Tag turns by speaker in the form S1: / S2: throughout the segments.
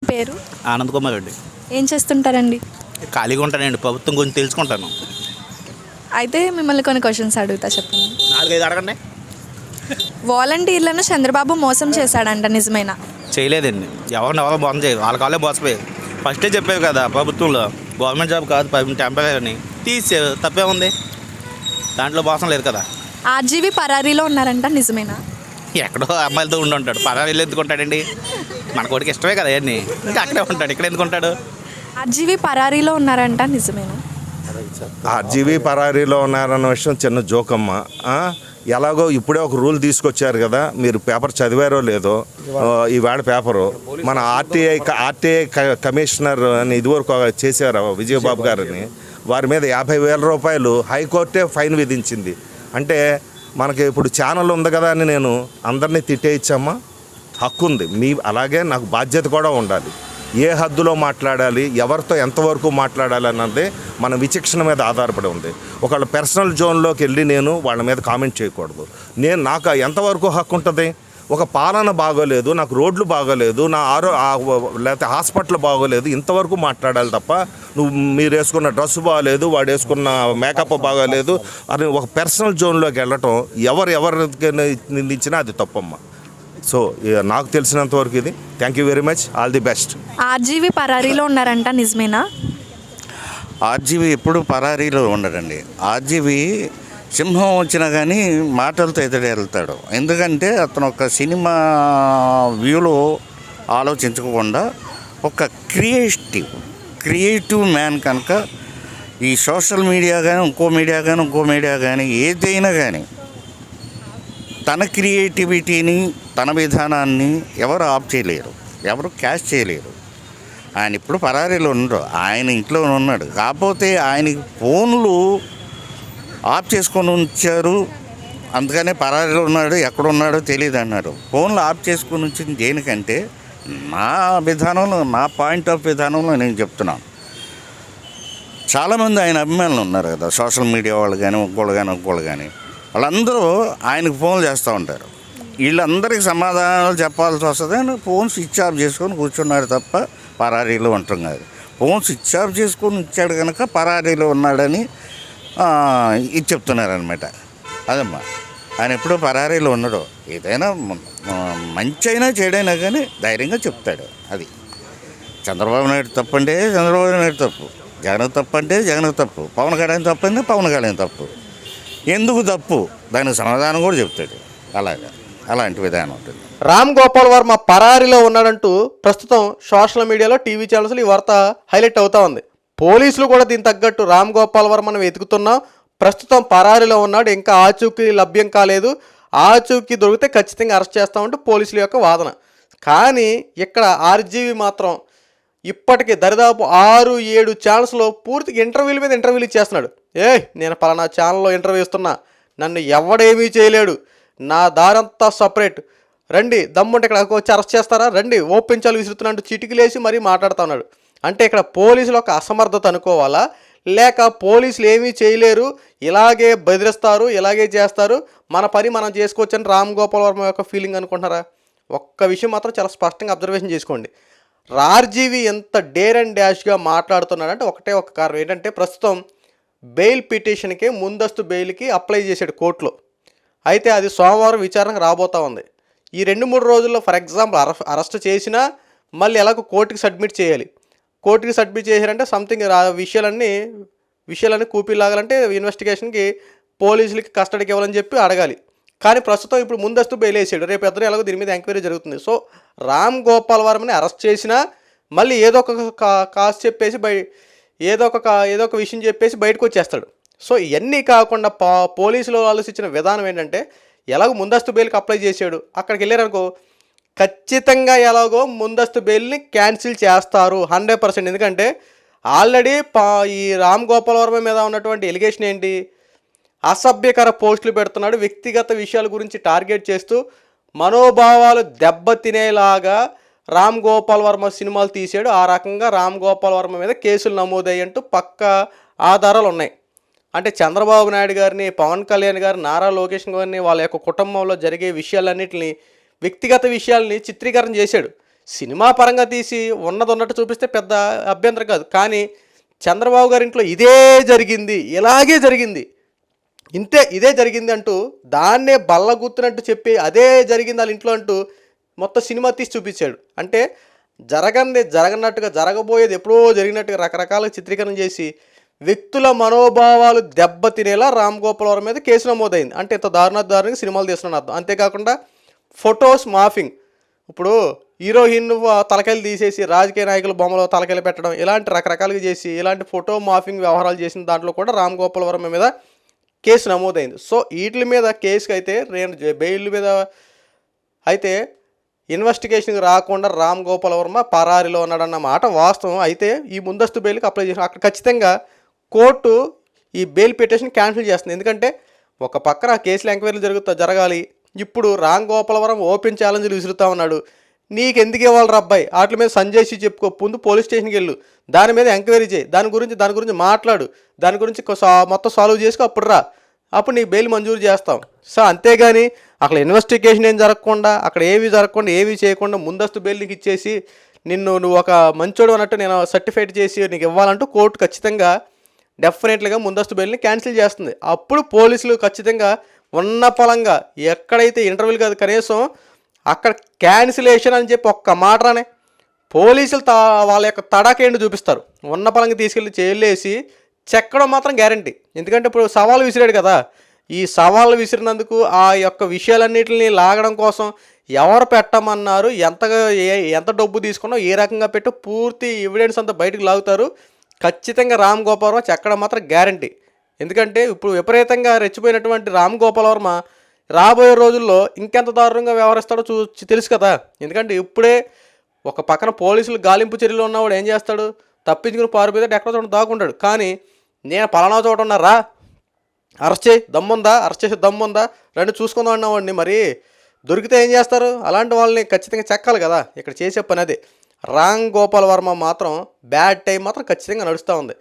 S1: పేరు?
S2: ఆనంద్ కుమార్ రెడ్డి.
S1: ఏం చేస్తుంటారండి?
S2: ఖాళీగా ఉంటానండి. ప్రభుత్వం గురించి తెలుసుకుంటాను.
S1: అయితే మిమ్మల్ని కొన్ని క్వశ్చన్స్ అడుగుతా, చెప్పండి.
S2: 4, 5 అడగండి.
S1: వాలంటీర్లను చంద్రబాబు మోసం చేశాడంట, నిజమేనా?
S2: చేయలేదండి. ఎవరు మోసం చేయరు. వాళ్ళ కాళ్ళే మోసపోయారు. ఫస్టే చెప్పారు కదా ప్రభుత్వంలో గవర్నమెంట్ జాబ్ కాదు టెంపరీ అని తీసేరు. తప్పే ఉంది, దాంట్లో మోసం లేదు కదా.
S1: ఆర్జీవి పరారీలో ఉన్నారంట, నిజమేనా?
S2: ఎక్కడో అమ్మాయిలతో ఉంటాడు. పరారీలు ఎందుకు ఉంటాడండి? మన కొడుకు ఇష్టమే కదా అవన్నీ. ఇంకా అక్కడే ఉంటాడు, ఇక్కడ ఎందుకు ఉంటాడు?
S1: ఆర్జీవి పరారీలో ఉన్నారంట, నిజమేనా?
S3: ఆర్జీవి పరారీలో ఉన్నారన్న విషయం చిన్న జోకమ్మ. ఎలాగో ఇప్పుడే ఒక రూల్ తీసుకొచ్చారు కదా, మీరు పేపర్ చదివారో లేదో. ఈవేళ పేపరు మన ఆర్టీఐ కమిషనర్ అని ఇదివరకు చేశారు విజయబాబు గారిని. వారి మీద 50,000 రూపాయలు హైకోర్టే ఫైన్ విధించింది. అంటే మనకి ఇప్పుడు ఛానల్ ఉంది కదా అని నేను అందరినీ తిట్టేయచ్చమ్మా? హక్కు ఉంది. అలాగే నాకు బాధ్యత కూడా ఉండాలి. ఏ హద్దులో మాట్లాడాలి, ఎవరితో ఎంతవరకు మాట్లాడాలి అన్నది మన విచక్షణ మీద ఆధారపడి ఉంది. ఒకళ్ళ పర్సనల్ జోన్లోకి వెళ్ళి నేను వాళ్ళ మీద కామెంట్ చేయకూడదు. నాకు ఎంతవరకు హక్కు ఉంటుంది? ఒక పాలన బాగోలేదు, నాకు రోడ్లు బాగోలేదు, లేకపోతే హాస్పిటల్ బాగోలేదు, ఇంతవరకు మాట్లాడాలి తప్ప మీరు వేసుకున్న డ్రెస్ బాగోలేదు, వాడు వేసుకున్న మేకప్ బాగోలేదు అని ఒక పర్సనల్ జోన్లోకి వెళ్ళటం ఎవరికి నిందించినా అది తప్పమ్మ. సో నాకు తెలిసినంత వరకు ఇది. Thank you very much, all the best.
S1: RGV పరారీలో ఉన్నారంట, నిజమేనా?
S4: ఆర్జీవి ఎప్పుడు పరారీలో ఉండడండి. ఆర్జీవి సింహం వచ్చినా కానీ మాటలతో ఎదురు వెళ్తాడు. ఎందుకంటే అతను ఒక సినిమా వ్యూలో ఆలోచించకుండా ఒక క్రియేటివ్ మ్యాన్ కనుక ఈ సోషల్ మీడియా కానీ ఇంకో మీడియా కానీ ఏదైనా కానీ తన క్రియేటివిటీని, తన విధానాన్ని ఎవరు ఆఫ్ చేయలేరు, ఎవరు క్యాష్ చేయలేరు. ఆయన ఇప్పుడు పరారీలో ఉండరు, ఆయన ఇంట్లో ఉన్నాడు. కాకపోతే ఆయనకి ఫోన్లు ఆఫ్ చేసుకొని ఉంచారు, అందుకనే పరారీలో ఉన్నాడు. ఎక్కడున్నాడో తెలియదు అన్నారు. ఫోన్లు ఆఫ్ చేసుకొని ఉంచింది దేనికంటే నా విధానంలో, నా పాయింట్ ఆఫ్ విధానంలో నేను చెప్తున్నాను. చాలామంది ఆయన అభిమానులు ఉన్నారు కదా, సోషల్ మీడియా వాళ్ళు కానీ ఇంకోళ్ళు కానీ వాళ్ళందరూ ఆయనకు ఫోన్లు చేస్తూ ఉంటారు. వీళ్ళందరికీ సమాధానాలు చెప్పాల్సి వస్తుంది అని ఫోన్ స్విచ్ ఆఫ్ చేసుకొని కూర్చున్నాడు తప్ప పరారీలో ఉంటాం కాదు. ఫోన్ స్విచ్ ఆఫ్ చేసుకొని ఉంచాడు కనుక పరారీలో ఉన్నాడని ఇది చెప్తున్నారనమాట. అదమ్మా, ఆయన ఎప్పుడూ పరారీలో ఉండడు. ఏదైనా మంచి అయినా చెడైనా కానీ ధైర్యంగా చెప్తాడు. అది చంద్రబాబు నాయుడు తప్పంటే చంద్రబాబు నాయుడు తప్పు, జగన్ తప్పంటే జగన్ తప్పు, పవన్ కళ్యాణ్ తప్పంటే పవన్ కళ్యాణ్ తప్పు. ఎందుకు తప్పు దానికి సమాధానం కూడా చెప్తాడు. అలాంటి విధానం ఉంటుంది.
S5: రామ్ గోపాల్ వర్మ పరారీలో ఉన్నాడంటూ ప్రస్తుతం సోషల్ మీడియాలో, టీవీ ఛానల్స్లో ఈ వార్త హైలైట్ అవుతా ఉంది. పోలీసులు కూడా దీనికి తగ్గట్టు రామ్ గోపాల్ వర్మను వెతుకుతున్నాం, ప్రస్తుతం పరారీలో ఉన్నాడు, ఇంకా ఆచూకీ లభ్యం కాలేదు, ఆచూకీ దొరికితే ఖచ్చితంగా అరెస్ట్ చేస్తామంటూ పోలీసుల యొక్క వాదన. కానీ ఇక్కడ ఆర్జీవి మాత్రం ఇప్పటికీ దరిదాపు 6-7 ఛానల్స్లో పూర్తిగా ఇంటర్వ్యూల మీద ఇంటర్వ్యూలు ఇచ్చేస్తున్నాడు. నేను పలానా ఛానల్లో ఇంటర్వ్యూ ఇస్తున్నా, నన్ను ఎవడేమీ చేయలేడు, నా దారంతా సపరేట్, రండి దమ్ముంటే ఇక్కడ వచ్చి అరెస్ట్ చేస్తారా, రండి ఓపెన్ చాలు విసురుతున్నట్టు చిటికలేసి మరీ మాట్లాడుతూ ఉన్నాడు. అంటే ఇక్కడ పోలీసులు ఒక అసమర్థత అనుకోవాలా, లేక పోలీసులు ఏమీ చేయలేరు, ఇలాగే బెదిరిస్తారు, ఇలాగే చేస్తారు, మన పని మనం చేసుకోవచ్చని రామ్ గోపాల్ వర్మ యొక్క ఫీలింగ్ అనుకుంటున్నారా? ఒక్క విషయం మాత్రం చాలా స్పష్టంగా అబ్జర్వేషన్ చేసుకోండి. ఆర్జీవి ఎంత డేర్ అండ్ డాష్గా మాట్లాడుతున్నాడంటే ఒకటే ఒక కారణం ఏంటంటే, ప్రస్తుతం బెయిల్ పిటిషన్కి, ముందస్తు బెయిల్కి అప్లై చేశాడు కోర్టులో. అయితే అది సోమవారం విచారణకు రాబోతూ ఉంది. ఈ 2-3 రోజుల్లో ఫర్ ఎగ్జాంపుల్ అరెస్ట్ చేసినా మళ్ళీ ఎలాగో కోర్టుకి సబ్మిట్ చేయాలి. కోర్టుకి సబ్మిట్ చేశారంటే సంథింగ్ విషయాలన్నీ కూపీలాగాలంటే ఇన్వెస్టిగేషన్కి పోలీసులకి కస్టడీకి ఇవ్వాలని చెప్పి అడగాలి. కానీ ప్రస్తుతం ఇప్పుడు ముందస్తు బెయిల్ వేసాడు, రేపు ఇద్దరు ఎలాగో దీని మీద ఎంక్వైరీ జరుగుతుంది. సో రామ్ గోపాల్ వర్మని అరెస్ట్ చేసినా మళ్ళీ ఏదో ఒక కాసు చెప్పేసి ఏదో ఒక విషయం చెప్పేసి బయటకు వచ్చేస్తాడు. సో ఇవన్నీ కాకుండా పోలీసులు ఆలోచించిన విధానం ఏంటంటే, ఎలాగో ముందస్తు బెయిల్కి అప్లై చేశాడు, అక్కడికి వెళ్ళారనుకో ఖచ్చితంగా ఎలాగో ముందస్తు బెయిల్ని క్యాన్సిల్ చేస్తారు 100%. ఎందుకంటే ఆల్రెడీ ఈ రామ్ గోపాల్ వర్మ మీద ఉన్నటువంటి ఎలిగేషన్ ఏంటి, అసభ్యకర పోస్టులు పెడుతున్నాడు, వ్యక్తిగత విషయాల గురించి టార్గెట్ చేస్తూ మనోభావాలు దెబ్బతినేలాగా రామ్ గోపాల్ వర్మ సినిమాలు తీసాడు. ఆ రకంగా రామ్ గోపాల్ వర్మ మీద కేసులు నమోదయ్యంటూ పక్కా ఆధారాలు ఉన్నాయి. అంటే చంద్రబాబు నాయుడు గారిని, పవన్ కళ్యాణ్ గారిని, నారా లోకేష్ గారిని, వాళ్ళ యొక్క కుటుంబంలో జరిగే విషయాలన్నింటినీ, వ్యక్తిగత విషయాల్ని చిత్రీకరణ చేశాడు. సినిమా పరంగా తీసి ఉన్నది ఉన్నట్టు చూపిస్తే పెద్ద అభ్యంతరం కాదు. కానీ చంద్రబాబు గారి ఇంట్లో ఇదే జరిగింది, ఇలాగే జరిగింది, ఇదే జరిగింది అంటూ దాన్నే బల్లగుత్తినట్టు చెప్పి అదే జరిగింది వాళ్ళ ఇంట్లో అంటూ మొత్తం సినిమా తీసి చూపించాడు. అంటే జరగనట్టుగా జరగబోయేది ఎప్పుడో జరిగినట్టుగా రకరకాల చిత్రీకరణ చేసి వ్యక్తుల మనోభావాలు దెబ్బతినేలా రామ్ గోపాల్ వర్మ మీద కేసు నమోదైంది. అంటే ఇంత దారుణంగా సినిమాలు తీస్తున్నాను అర్థం. అంతేకాకుండా ఫొటోస్ మాఫింగ్, ఇప్పుడు హీరోయిన్ తలకాయలు తీసేసి రాజకీయ నాయకుల బొమ్మలో తలకాయలు పెట్టడం, ఇలాంటి రకరకాలుగా చేసి ఇలాంటి ఫోటో మాఫింగ్ వ్యవహారాలు చేసిన దాంట్లో కూడా రామ్ గోపాల్ వర్మ మీద కేసు నమోదైంది. సో వీటి మీద కేసుకి అయితే బెయిల్ మీద అయితే ఇన్వెస్టిగేషన్కి రాకుండా రామ్ గోపాల్ వర్మ పరారీలో ఉన్నాడన్న మాట వాస్తవం. అయితే ఈ ముందస్తు బెయిల్కి అప్లై చేసిన అక్కడ ఖచ్చితంగా కోర్టు ఈ బెయిల్ పిటిషన్ క్యాన్సిల్ చేస్తుంది. ఎందుకంటే ఒక పక్కన కేసులు ఎంక్వైరీలు జరగాలి. ఇప్పుడు రామ్ గోపాల్ వర్మ ఓపెన్ ఛాలెంజ్లు విసురుతా ఉన్నాడు. నీకు ఎందుకు ఇవ్వాలి అబ్బాయి, వాటి మీద సంజయ్ చెప్పుకో, ముందు పోలీస్ స్టేషన్కి వెళ్ళు, దాని మీద ఎంక్వైరీ చేయి, దాని గురించి మాట్లాడు, దాని గురించి మొత్తం సాల్వ్ చేసుకో, అప్పుడు నీకు బెయిల్ మంజూరు చేస్తాం. సో అంతేగాని అక్కడ ఇన్వెస్టిగేషన్ ఏం జరగకుండా, అక్కడ ఏవి చేయకుండా ముందస్తు బెయిల్ నీకు ఇచ్చేసి నువ్వు ఒక మంచోడు అన్నట్టు నేను సర్టిఫైడ్ చేసి నీకు ఇవ్వాలంటూ కోర్టు ఖచ్చితంగా డెఫినెట్లీగా ముందస్తు బెయిల్ని క్యాన్సిల్ చేస్తుంది. అప్పుడు పోలీసులు ఖచ్చితంగా ఉన్న పలంగా ఎక్కడైతే ఇంటర్వ్యూలు కాదు కనీసం అక్కడ క్యాన్సిలేషన్ అని చెప్పి ఒక్క మాటనే పోలీసులు వాళ్ళ యొక్క తడాకేంటి చూపిస్తారు. ఉన్న పలంగా తీసుకెళ్ళి జైలేసి చెక్కడం మాత్రం గ్యారంటీ. ఎందుకంటే ఇప్పుడు సవాలు విసిరాడు కదా, ఈ సవాళ్ళు విసిరినందుకు ఆ యొక్క విషయాలన్నింటినీ లాగడం కోసం ఎవరు పెట్టమన్నారు, ఎంత డబ్బు తీసుకున్నా, ఏ రకంగా పెట్టి పూర్తి ఎవిడెన్స్ అంతా బయటకు లాగుతారు. ఖచ్చితంగా రామ్ గోపాల్ వర్మ చెక్కడం మాత్రం గ్యారంటీ. ఎందుకంటే ఇప్పుడు విపరీతంగా రెచ్చిపోయినటువంటి రామ్ గోపాల్ వర్మ రాబోయే రోజుల్లో ఇంకెంత దారుణంగా వ్యవహరిస్తాడో తెలుసు కదా. ఎందుకంటే ఇప్పుడే ఒక పక్కన పోలీసులు గాలింపు చర్యలు ఉన్నవాడు ఏం చేస్తాడు, తప్పించుకుని పారిపోతే ఎక్కడో చోట దాక్కుంటాడు. కానీ నేను పలానా చోట ఉన్నారా, అరెస్ట్ చేసి దమ్ముందా రండి చూసుకుందాం అన్నవాడిని మరి దొరికితే ఏం చేస్తారు, అలాంటి వాళ్ళని ఖచ్చితంగా చెక్కాలి కదా. ఇక్కడ చేసే పని అదే. రామ్ గోపాల్ వర్మ మాత్రం బ్యాడ్ టైం మాత్రం ఖచ్చితంగా నడుస్తూ ఉంది.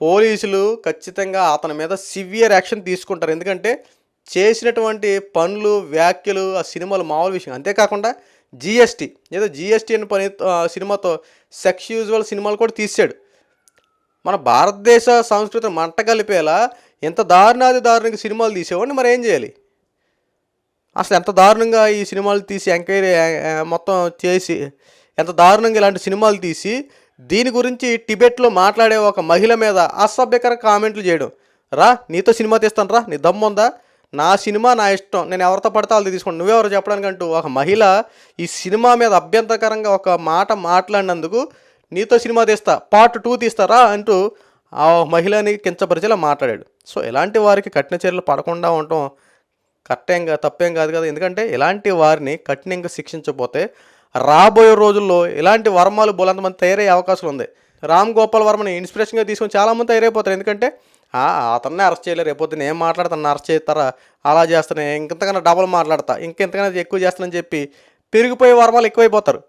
S5: పోలీసులు ఖచ్చితంగా అతని మీద సివియర్ యాక్షన్ తీసుకుంటారు. ఎందుకంటే చేసినటువంటి పనులు, వ్యాఖ్యలు, ఆ సినిమాలు మామూలు విషయం. అంతేకాకుండా జిఎస్టీ అని సినిమాతో సెక్స్ యూజువల్ సినిమాలు కూడా తీసాడు. మన భారతదేశ సంస్కృతిని మంట కలిపేలా ఎంత దారుణంగా సినిమాలు తీసేవాడిని మరి ఏం చేయాలి. అసలు ఎంత దారుణంగా ఈ సినిమాలు తీసి ఎంక్వైరీ మొత్తం చేసి ఎంత దారుణంగా ఇలాంటి సినిమాలు తీసి దీని గురించి టిబెట్లో మాట్లాడే ఒక మహిళ మీద అసభ్యకర కామెంట్లు చేయడం. నీతో సినిమా తీస్తాను, నీ దమ్ముందా, నా సినిమా నా ఇష్టం, నేను ఎవరితో పడితే వాళ్ళది తీసుకోండి, నువ్వెవరు చెప్పడానికి అంటూ ఒక మహిళ ఈ సినిమా మీద అభ్యంతరకరంగా ఒక మాట మాట్లాడినందుకు నీతో సినిమా తీస్తా, పార్ట్ 2 తీస్తారా అంటూ ఆ మహిళని కించపరిచేలా మాట్లాడాడు. సో ఇలాంటి వారికి కఠిన చర్యలు పడకుండా ఉండటం తప్పేం కాదు కదా. ఎందుకంటే ఇలాంటి వారిని కఠినంగా శిక్షించకపోతే రాబోయే రోజుల్లో ఇలాంటి వర్మాలు బోలంతమంది తయారయ్యే అవకాశం ఉంది. రామ్ గోపాల్ వర్మని ఇన్స్పిరేషన్గా తీసుకొని చాలామంది తయారైపోతారు. ఎందుకంటే అతన్నే అరెస్ట్ చేయలేరు, రేపొద్దు నేను మాట్లాడతాను, అరెస్ట్ చేస్తారా, అలా చేస్తాను, ఇంకెంతకన్నా డబల్ మాట్లాడతా, ఇంకెంతకన్నా ఎక్కువ చేస్తానని చెప్పి పెరిగిపోయే వర్మాలు ఎక్కువైపోతారు.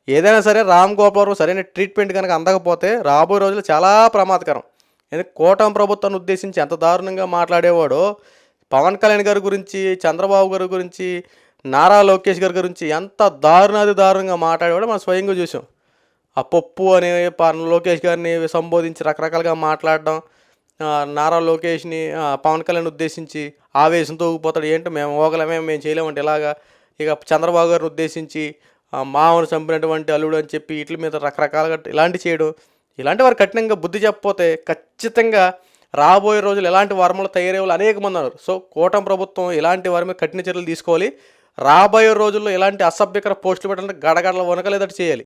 S5: ఏదైనా సరే రామ్ గోపాల్ వర్మ సరైన ట్రీట్మెంట్ కనుక అందకపోతే రాబోయే రోజుల్లో చాలా ప్రమాదకరం. ఎందుకంటే కూటమి ప్రభుత్వాన్ని ఉద్దేశించి ఎంత దారుణంగా మాట్లాడేవాడో పవన్ కళ్యాణ్ గారి గురించి, చంద్రబాబు గారి గురించి, నారా లోకేష్ గారి గురించి ఎంత దారుణంగా మాట్లాడేవాడో మనం స్వయంగా చూసాం. ఆ పప్పు అనే లోకేష్ గారిని సంబోధించి రకరకాలుగా మాట్లాడడం, నారా లోకేష్ని పవన్ కళ్యాణ్ ఉద్దేశించి ఆవేశంతో ఊగిపోతాడు, ఏంటో మేము ఓగలమే, మేము చేయలేమంటే ఇలాగా. ఇక చంద్రబాబు గారిని ఉద్దేశించి మామను చంపినటువంటి అల్లుడు అని చెప్పి వీటి మీద రకరకాలుగా ఇలాంటి వారు కఠినంగా బుద్ధి చెప్పకపోతే ఖచ్చితంగా రాబోయే రోజులు ఎలాంటి వర్మలు తయారయ్యేవాళ్ళు అనేక మంది ఉన్నారు. సో కూటమి ప్రభుత్వం ఇలాంటి వారి మీద కఠిన చర్యలు తీసుకోవాలి. రాబోయే రోజుల్లో ఇలాంటి అసభ్యకర పోస్టులు పెట్టాలంటే గడగడల వనకలేదట్టు చేయాలి.